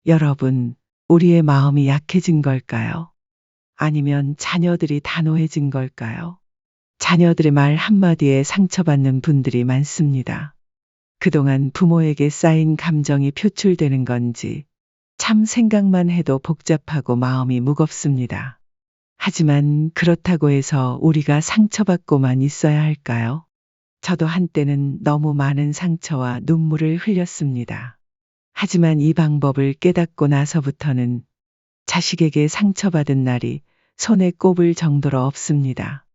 여러분, 우리의 마음이 약해진 걸까요? 아니면 자녀들이 단호해진 걸까요? 자녀들의 말 한마디에 상처받는 분들이 많습니다. 그동안 부모에게 쌓인 감정이 표출되는 건지 참 생각만 해도 복잡하고 마음이 무겁습니다. 하지만 그렇다고 해서 우리가 상처받고만 있어야 할까요? 저도 한때는 너무 많은 상처와 눈물을 흘렸습니다. 하지만 이 방법을 깨닫고 나서부터는 자식에게 상처받은 날이 손에 꼽을 정도로 없습니다.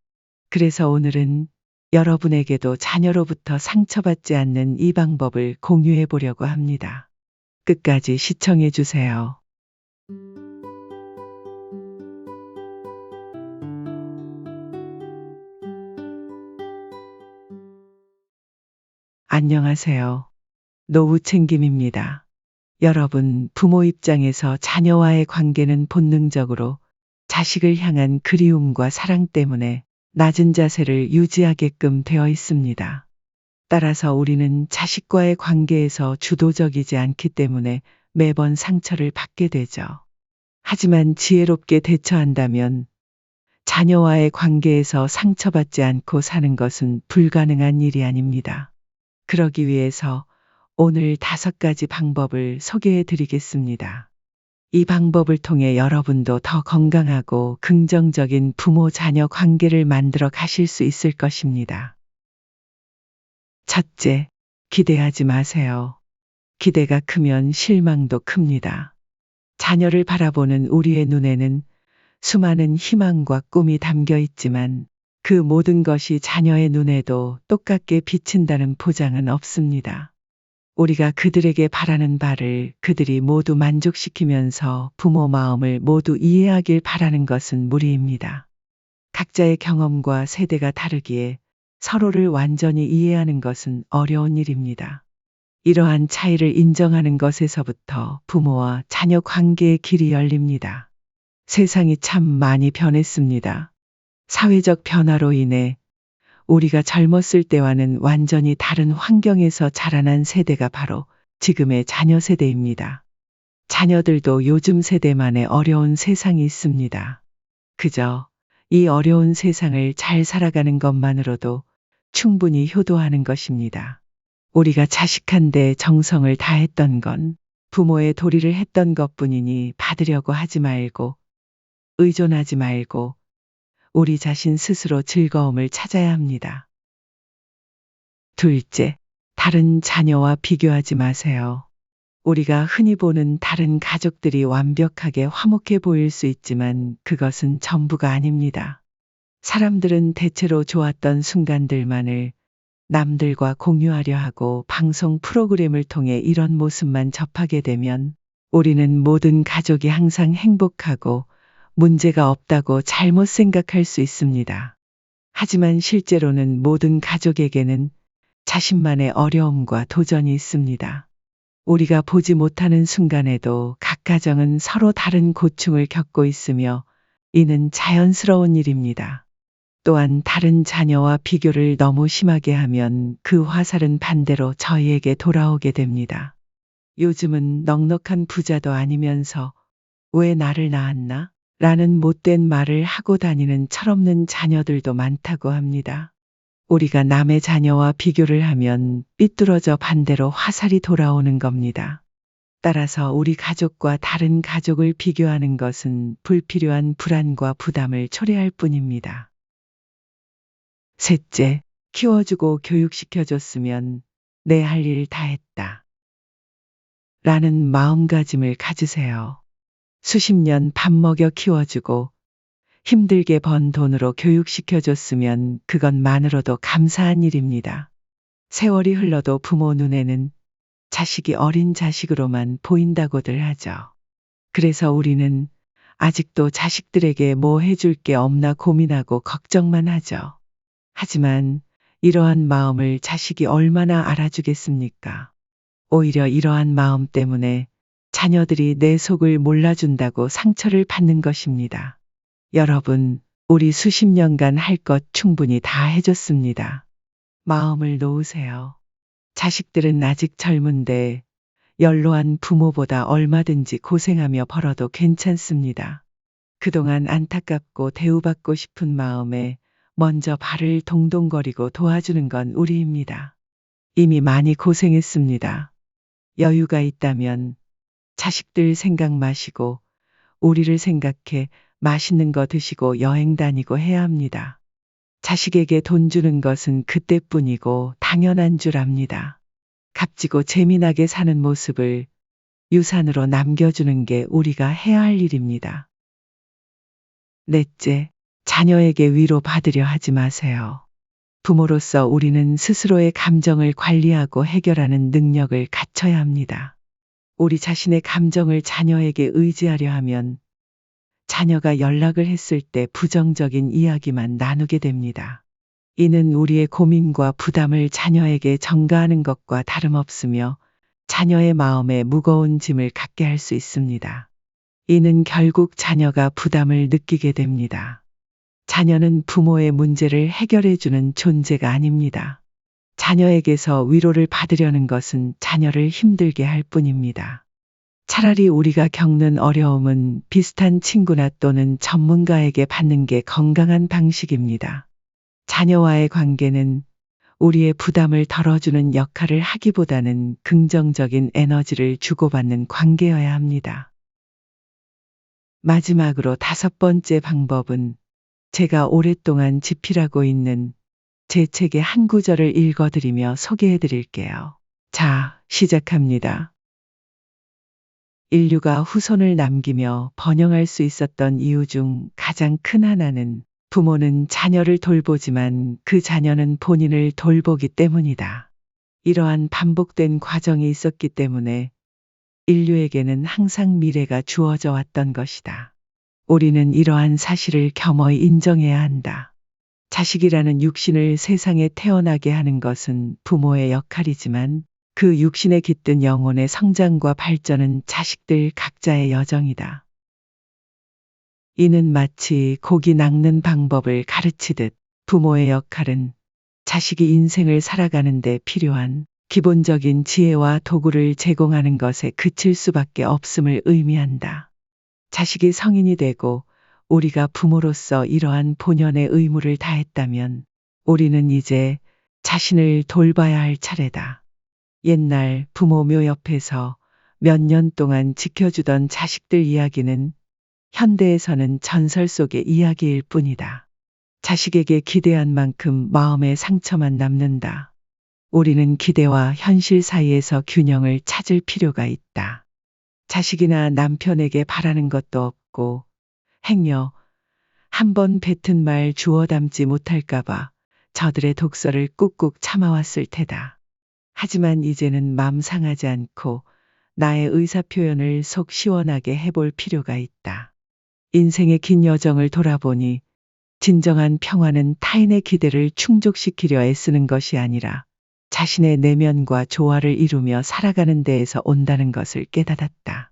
그래서 오늘은 여러분에게도 자녀로부터 상처받지 않는 이 방법을 공유해 보려고 합니다. 끝까지 시청해 주세요. 안녕하세요. 노후챙김입니다. 여러분, 부모 입장에서 자녀와의 관계는 본능적으로 자식을 향한 그리움과 사랑 때문에 낮은 자세를 유지하게끔 되어 있습니다. 따라서 우리는 자식과의 관계에서 주도적이지 않기 때문에 매번 상처를 받게 되죠. 하지만 지혜롭게 대처한다면 자녀와의 관계에서 상처받지 않고 사는 것은 불가능한 일이 아닙니다. 그러기 위해서 오늘 5가지 방법을 소개해 드리겠습니다. 이 방법을 통해 여러분도 더 건강하고 긍정적인 부모 자녀 관계를 만들어 가실 수 있을 것입니다. 첫째, 기대하지 마세요. 기대가 크면 실망도 큽니다. 자녀를 바라보는 우리의 눈에는 수많은 희망과 꿈이 담겨 있지만 그 모든 것이 자녀의 눈에도 똑같게 비친다는 보장은 없습니다. 우리가 그들에게 바라는 바를 그들이 모두 만족시키면서 부모 마음을 모두 이해하길 바라는 것은 무리입니다. 각자의 경험과 세대가 다르기에 서로를 완전히 이해하는 것은 어려운 일입니다. 이러한 차이를 인정하는 것에서부터 부모와 자녀 관계의 길이 열립니다. 세상이 참 많이 변했습니다. 사회적 변화로 인해 우리가 젊었을 때와는 완전히 다른 환경에서 자라난 세대가 바로 지금의 자녀 세대입니다. 자녀들도 요즘 세대만의 어려운 세상이 있습니다. 그저 이 어려운 세상을 잘 살아가는 것만으로도 충분히 효도하는 것입니다. 우리가 자식한테 정성을 다했던 건 부모의 도리를 했던 것뿐이니 받으려고 하지 말고 의존하지 말고 우리 자신 스스로 즐거움을 찾아야 합니다. 둘째, 다른 자녀와 비교하지 마세요. 우리가 흔히 보는 다른 가족들이 완벽하게 화목해 보일 수 있지만 그것은 전부가 아닙니다. 사람들은 대체로 좋았던 순간들만을 남들과 공유하려 하고 방송 프로그램을 통해 이런 모습만 접하게 되면 우리는 모든 가족이 항상 행복하고 문제가 없다고 잘못 생각할 수 있습니다. 하지만 실제로는 모든 가족에게는 자신만의 어려움과 도전이 있습니다. 우리가 보지 못하는 순간에도 각 가정은 서로 다른 고충을 겪고 있으며 이는 자연스러운 일입니다. 또한 다른 자녀와 비교를 너무 심하게 하면 그 화살은 반대로 저희에게 돌아오게 됩니다. 요즘은 넉넉한 부자도 아니면서 왜 나를 낳았나? 라는 못된 말을 하고 다니는 철없는 자녀들도 많다고 합니다. 우리가 남의 자녀와 비교를 하면 삐뚤어져 반대로 화살이 돌아오는 겁니다. 따라서 우리 가족과 다른 가족을 비교하는 것은 불필요한 불안과 부담을 초래할 뿐입니다. 셋째, 키워주고 교육시켜줬으면 내 할 일 다 했다. 라는 마음가짐을 가지세요. 수십 년 밥 먹여 키워주고 힘들게 번 돈으로 교육시켜줬으면 그것만으로도 감사한 일입니다. 세월이 흘러도 부모 눈에는 자식이 어린 자식으로만 보인다고들 하죠. 그래서 우리는 아직도 자식들에게 뭐 해줄 게 없나 고민하고 걱정만 하죠. 하지만 이러한 마음을 자식이 얼마나 알아주겠습니까? 오히려 이러한 마음 때문에 자녀들이 내 속을 몰라준다고 상처를 받는 것입니다. 여러분, 우리 수십 년간 할 것 충분히 다 해줬습니다. 마음을 놓으세요. 자식들은 아직 젊은데 연로한 부모보다 얼마든지 고생하며 벌어도 괜찮습니다. 그동안 안타깝고 대우받고 싶은 마음에 먼저 발을 동동거리고 도와주는 건 우리입니다. 이미 많이 고생했습니다. 여유가 있다면 자식들 생각 마시고 우리를 생각해 맛있는 거 드시고 여행 다니고 해야 합니다. 자식에게 돈 주는 것은 그때뿐이고 당연한 줄 압니다. 값지고 재미나게 사는 모습을 유산으로 남겨주는 게 우리가 해야 할 일입니다. 넷째, 자녀에게 위로받으려 하지 마세요. 부모로서 우리는 스스로의 감정을 관리하고 해결하는 능력을 갖춰야 합니다. 우리 자신의 감정을 자녀에게 의지하려 하면 자녀가 연락을 했을 때 부정적인 이야기만 나누게 됩니다. 이는 우리의 고민과 부담을 자녀에게 전가하는 것과 다름없으며 자녀의 마음에 무거운 짐을 갖게 할 수 있습니다. 이는 결국 자녀가 부담을 느끼게 됩니다. 자녀는 부모의 문제를 해결해주는 존재가 아닙니다. 자녀에게서 위로를 받으려는 것은 자녀를 힘들게 할 뿐입니다. 차라리 우리가 겪는 어려움은 비슷한 친구나 또는 전문가에게 받는 게 건강한 방식입니다. 자녀와의 관계는 우리의 부담을 덜어주는 역할을 하기보다는 긍정적인 에너지를 주고받는 관계여야 합니다. 마지막으로 5번째 방법은 제가 오랫동안 집필하고 있는 제 책의 한 구절을 읽어드리며 소개해드릴게요. 자, 시작합니다. 인류가 후손을 남기며 번영할 수 있었던 이유 중 가장 큰 하나는 부모는 자녀를 돌보지만 그 자녀는 본인을 돌보기 때문이다. 이러한 반복된 과정이 있었기 때문에 인류에게는 항상 미래가 주어져 왔던 것이다. 우리는 이러한 사실을 겸허히 인정해야 한다. 자식이라는 육신을 세상에 태어나게 하는 것은 부모의 역할이지만 그 육신에 깃든 영혼의 성장과 발전은 자식들 각자의 여정이다. 이는 마치 고기 낚는 방법을 가르치듯 부모의 역할은 자식이 인생을 살아가는 데 필요한 기본적인 지혜와 도구를 제공하는 것에 그칠 수밖에 없음을 의미한다. 자식이 성인이 되고 우리가 부모로서 이러한 본연의 의무를 다했다면 우리는 이제 자신을 돌봐야 할 차례다. 옛날 부모 묘 옆에서 몇 년 동안 지켜주던 자식들 이야기는 현대에서는 전설 속의 이야기일 뿐이다. 자식에게 기대한 만큼 마음의 상처만 남는다. 우리는 기대와 현실 사이에서 균형을 찾을 필요가 있다. 자식이나 남편에게 바라는 것도 없고 행여 한번 뱉은 말 주워 담지 못할까봐 저들의 독설을 꾹꾹 참아왔을 테다. 하지만 이제는 맘 상하지 않고 나의 의사표현을 속 시원하게 해볼 필요가 있다. 인생의 긴 여정을 돌아보니 진정한 평화는 타인의 기대를 충족시키려 애쓰는 것이 아니라 자신의 내면과 조화를 이루며 살아가는 데에서 온다는 것을 깨닫았다.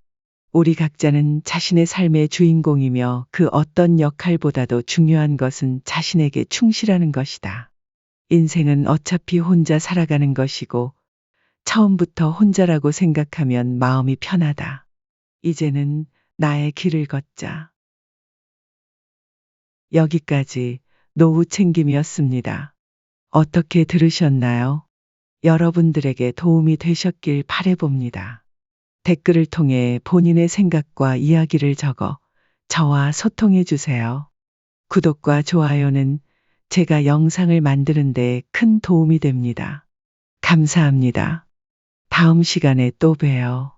우리 각자는 자신의 삶의 주인공이며 그 어떤 역할보다도 중요한 것은 자신에게 충실하는 것이다. 인생은 어차피 혼자 살아가는 것이고 처음부터 혼자라고 생각하면 마음이 편하다. 이제는 나의 길을 걷자. 여기까지 노후챙김이었습니다. 어떻게 들으셨나요? 여러분들에게 도움이 되셨길 바라봅니다. 댓글을 통해 본인의 생각과 이야기를 적어 저와 소통해 주세요. 구독과 좋아요는 제가 영상을 만드는 데 큰 도움이 됩니다. 감사합니다. 다음 시간에 또 봬요.